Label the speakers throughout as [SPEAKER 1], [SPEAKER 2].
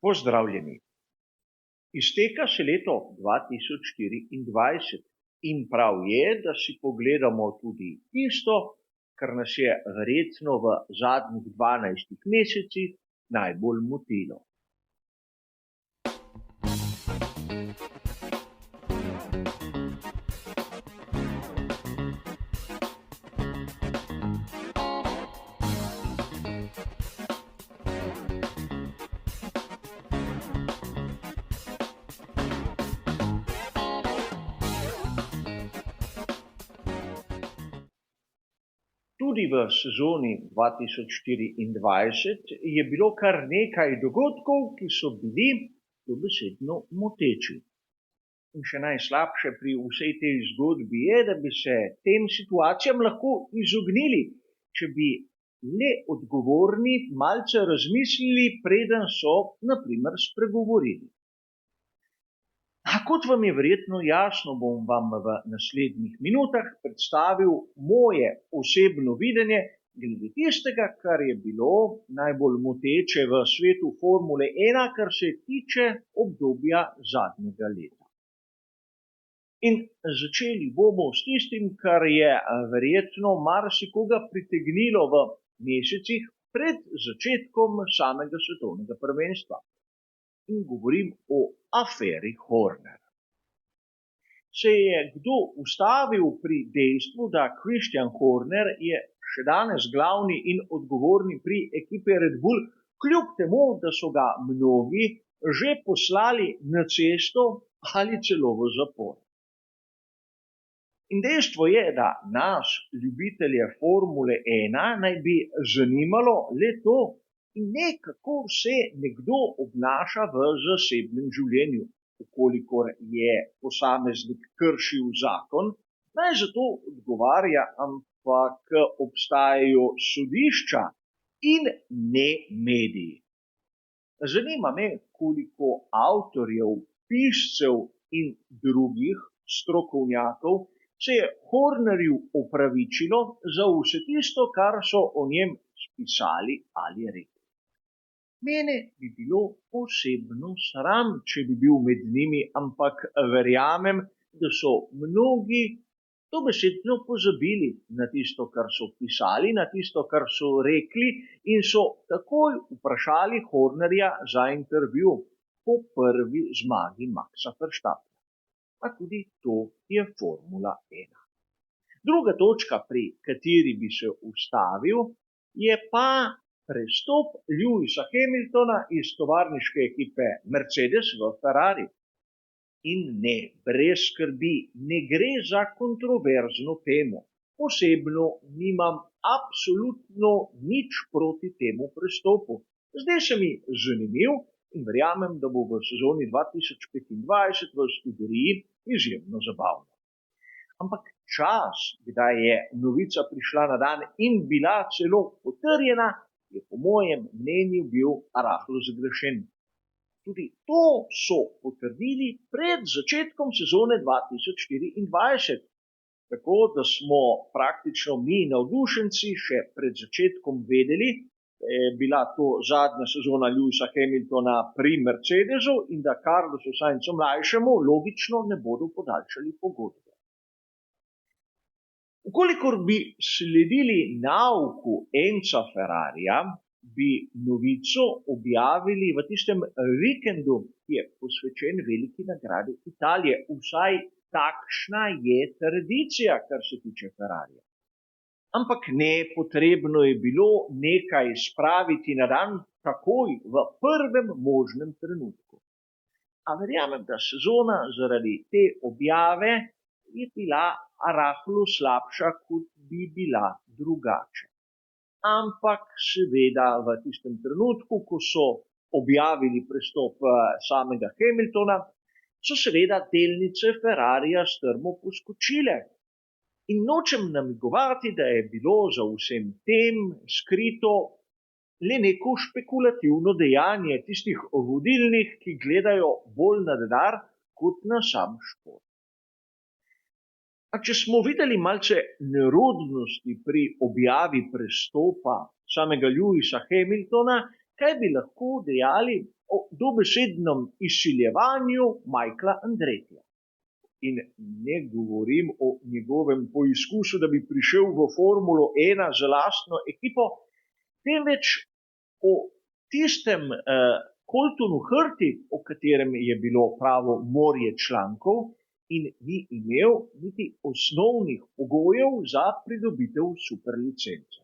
[SPEAKER 1] Pozdravljeni. Izteka se leto 2024 in prav je, da si pogledamo tudi tisto, kar nas je verjetno v zadnjih 12 mesecih najbolj motilo. Tudi v sezoni 2024 je bilo kar nekaj dogodkov, ki so bili dobesedno moteči. In še najslabše pri vsej tej zgodbi je, da bi se tem situacijam lahko izognili, če bi le odgovorni malce razmislili, preden so, na primer, spregovorili. Kot vam je verjetno jasno, bom vam v naslednjih minutah predstavil moje osebno videnje glede tistega, kar je bilo najbolj moteče v svetu Formule 1, kar se tiče obdobja zadnjega leta. In začeli bomo s tistim, kar je verjetno marsikoga pritegnilo v mesecih pred začetkom samega svetovnega prvenstva. In govorim o aferi Horner. Se je kdo ustavil pri dejstvu, da Christian Horner je še danes glavni in odgovorni pri ekipi Red Bull, kljub temu, da so ga mnogi že poslali na cesto ali celo v zapor. In dejstvo je, da nas, ljubitelje Formule 1, naj bi zanimalo le to, in ne kako se nekdo obnaša v zasebnem življenju. Ukolikor je posameznik kršil zakon, naj za to odgovarja, ampak obstajajo sodišča in ne mediji. Zanima me, koliko avtorjev, piscev in drugih strokovnjakov se je Hornerju opravičilo za vse tisto, kar so o njem spisali ali rekli. Mene bi bilo posebno sram, če bi bil med njimi, ampak verjamem, da so mnogi dobesedno pozabili na tisto, kar so pisali, na tisto, kar so rekli in so takoj vprašali Hornerja za intervju po prvi zmagi Maxa Verstappena. Pa tudi to je Formula 1. Druga točka, pri kateri bi se ustavil, je pa prestop Lewisa Hamiltona iz tovarniške ekipe Mercedes v Ferrari. In ne, brez skrbi, ne gre za kontroverzno temo. Osebno nimam absolutno nič proti temu prestopu. Zdaj se mi zanimiv in verjamem, da bo v sezoni 2025 v Scuderiji izjemno zabavno. Ampak čas, kdaj je novica prišla na dan in bila celo potrjena, je po mojem mnenju bil rahlo zagrešen. Tudi to so potrdili pred začetkom sezone 2024. Tako da smo praktično mi navdušenci še pred začetkom vedeli, da je bila to zadnja sezona Lewisa Hamiltona pri Mercedesu in da Carlosu Sainzu mlajšemu logično ne bodo podaljšali pogodbe. Ukolikor bi sledili nauku Enza Ferrarija, bi novico objavili v tistem vikendu, ki je posvečen veliki nagradi Italije. Vsaj takšna je tradicija, kar se tiče Ferrarija. Ampak ne, potrebno je bilo nekaj spraviti na dan takoj v prvem možnem trenutku. A verjamem, da sezona zaradi te objave je bila rahlo slabša, kot bi bila drugače. Ampak seveda v tistem trenutku, ko so objavili prestop samega Hamiltona, so seveda delnice Ferrarija strmo poskočile. In nočem namigovati, da je bilo za vsem tem skrito le neko špekulativno dejanje tistih vodilnih, ki gledajo bolj na denar kot na sam šport. A če smo videli malce nerodnosti pri objavi prestopa samega Lewisa Hamiltona, kaj bi lahko dejali o dobesednem izsiljevanju Michaela Andretija. In ne govorim o njegovem poizkusu, da bi prišel v Formulo 1 z lastno ekipo, temveč o tistem Coltonu Hurti, o katerem je bilo pravo morje člankov in ni imel niti osnovnih pogojev za pridobitev superlicence.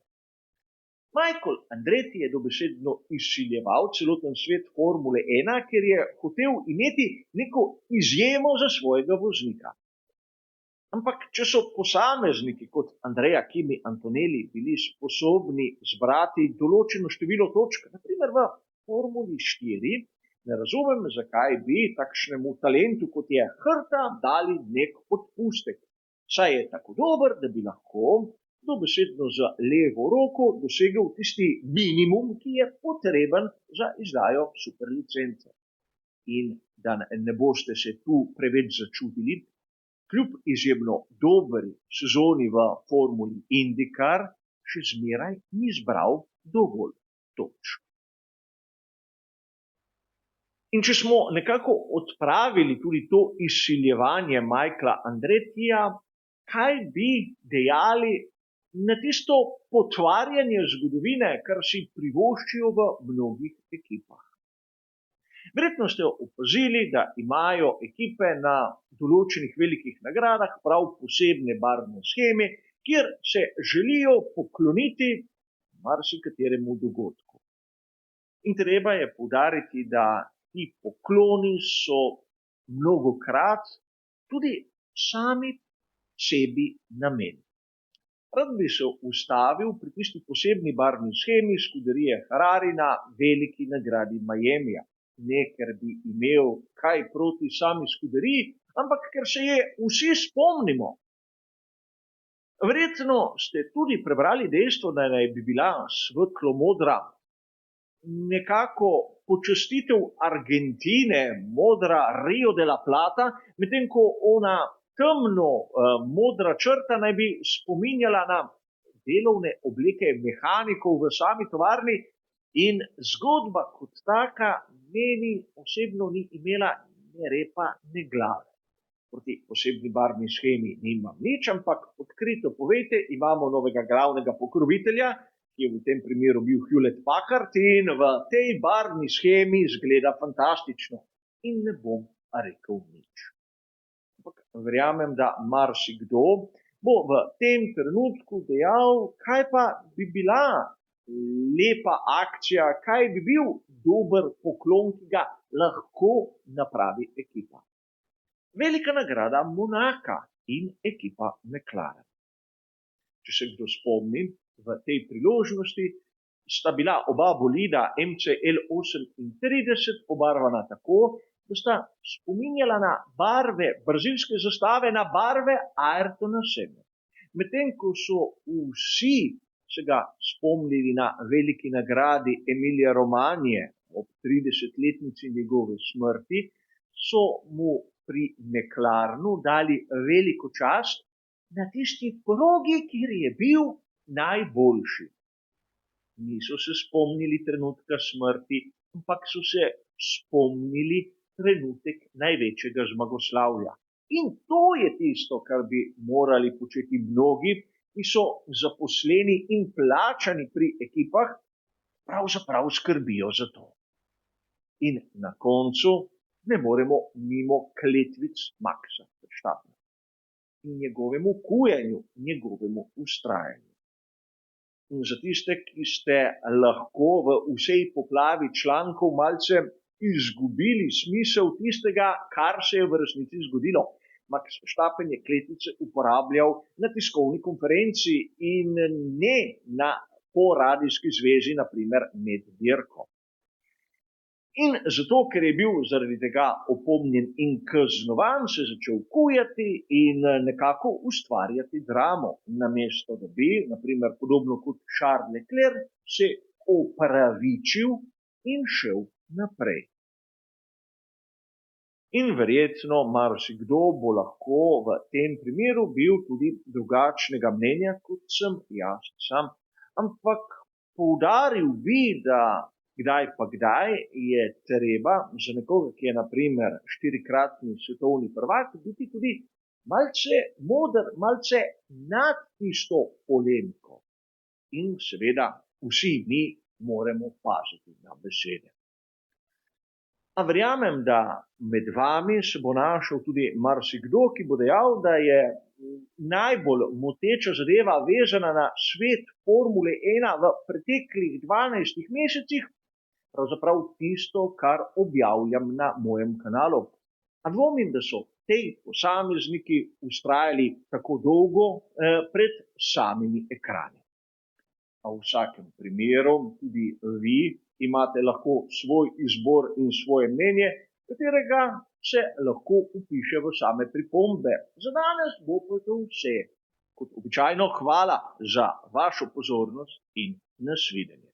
[SPEAKER 1] Michael Andretti je dobesedno izsiljeval celoten svet Formule 1, ker je hotel imeti neko izjemo za svojega voznika. Ampak, če so posamezniki kot Andrea Kimi Antonelli bili sposobni zbrati določeno število točk, naprimer v Formuli 4, ne razumem, zakaj bi takšnemu talentu, kot je Hurta, dali nek odpustek. Saj je tako dober, da bi lahko dobesedno z levo roko dosegel tisti minimum, ki je potreben za izdajo superlicence. In da ne boste se tu preveč začudili, kljub izjemno dobri sezoni v Formuli IndyCar, še zmeraj ni zbral dovolj točk. In če smo nekako odpravili tudi to izsiljevanje Michaela Andrettija, kaj bi dejali na tisto potvarjanje zgodovine, kar si privoščijo v mnogih ekipah? Verjetno ste opazili, da imajo ekipe na določenih velikih nagradah prav posebne barvne sheme, kjer se želijo pokloniti marsikateremu dogodku. In treba je poudariti, da ti pokloni so mnogokrat tudi sami sebi namen. Rad bi se ustavil pri tisti posebni barvni shemi Scuderie Ferrari na veliki nagradi Miamija. Ne, ker bi imel kaj proti sami Scuderiji, ampak ker se je vsi spomnimo. Verjetno ste tudi prebrali dejstvo, da naj bi bila svetlo modra nekako počastitev Argentine, modra Rio de la Plata, medtem ko ona temno modra črta naj bi spominjala na delovne obleke mehanikov v sami tovarni in zgodba kot taka meni osebno ni imela ne repa, ne glave. Proti posebni barvni shemi nimam nič, ampak odkrito povejte, imamo novega glavnega pokrovitelja, ki je v tem primeru bil Hewlett Packard in v tej barvni shemi izgleda fantastično in ne bom rekel nič. Ampak verjamem, da marsikdo bo v tem trenutku dejal, kaj pa bi bila lepa akcija, kaj bi bil dober poklon, ki ga lahko napravi ekipa. Velika nagrada Monaka in ekipa McLaren. Če se kdo spomni, v tej priložnosti sta bila oba bolida MCL 38 pobarvana tako, da sta spominjala na barve brazilske zastave, na barve Ayrtona Senna. Medtem ko so vsi se ga spomnili na veliki nagradi Emilia Romagna ob 30-letnici njegove smrti, so mu pri McLarenu dali veliko čast na tisti progi, kjer je bil najboljši. Niso se spomnili trenutka smrti, ampak so se spomnili trenutek največjega zmagoslavja. In to je tisto, kar bi morali početi mnogi, ki so zaposleni in plačani pri ekipah, pravzaprav skrbijo za to. In na koncu ne moremo mimo kletvic Maxa Verstappena in njegovemu kujenju, njegovemu ustrajanju. In za tiste, ki ste lahko v vsej poplavi člankov malce izgubili smisel tistega, kar se je v resnici zgodilo. Max Verstappen je kletvice uporabljal na tiskovni konferenci in ne po radijski zvezi, naprimer med dirko. In zato, ker je bil zaradi tega opomnjen in kaznovan, se je začel kujati in nekako ustvarjati dramo, namesto da bi, naprimer podobno kot Charles Leclerc, se opravičil in šel naprej. In verjetno marsikdo bo lahko v tem primeru bil tudi drugačnega mnenja, kot sem jaz sam. Ampak poudaril bi, da Kdaj pa kdaj je treba za nekoga, ki je na primer 4-kratni svetovni prvak, biti tudi malce moder, malce nad tisto polemiko. In seveda vsi mi moramo paziti na besede. A verjamem, da med vami se bo našel tudi marsikdo, ki bo dejal, da je najbolj moteča zadeva vezana na svet Formule 1 v preteklih 12 mesecih, pravzaprav tisto, kar objavljam na mojem kanalu. A dvomim, da so tej posamezniki vztrajali tako dolgo pred samimi ekrani. A v vsakem primeru tudi vi imate lahko svoj izbor in svoje mnenje, katerega se lahko vpiše v same pripombe. Za danes bo pa to vse. Kot običajno hvala za vašo pozornost in nasvidenje.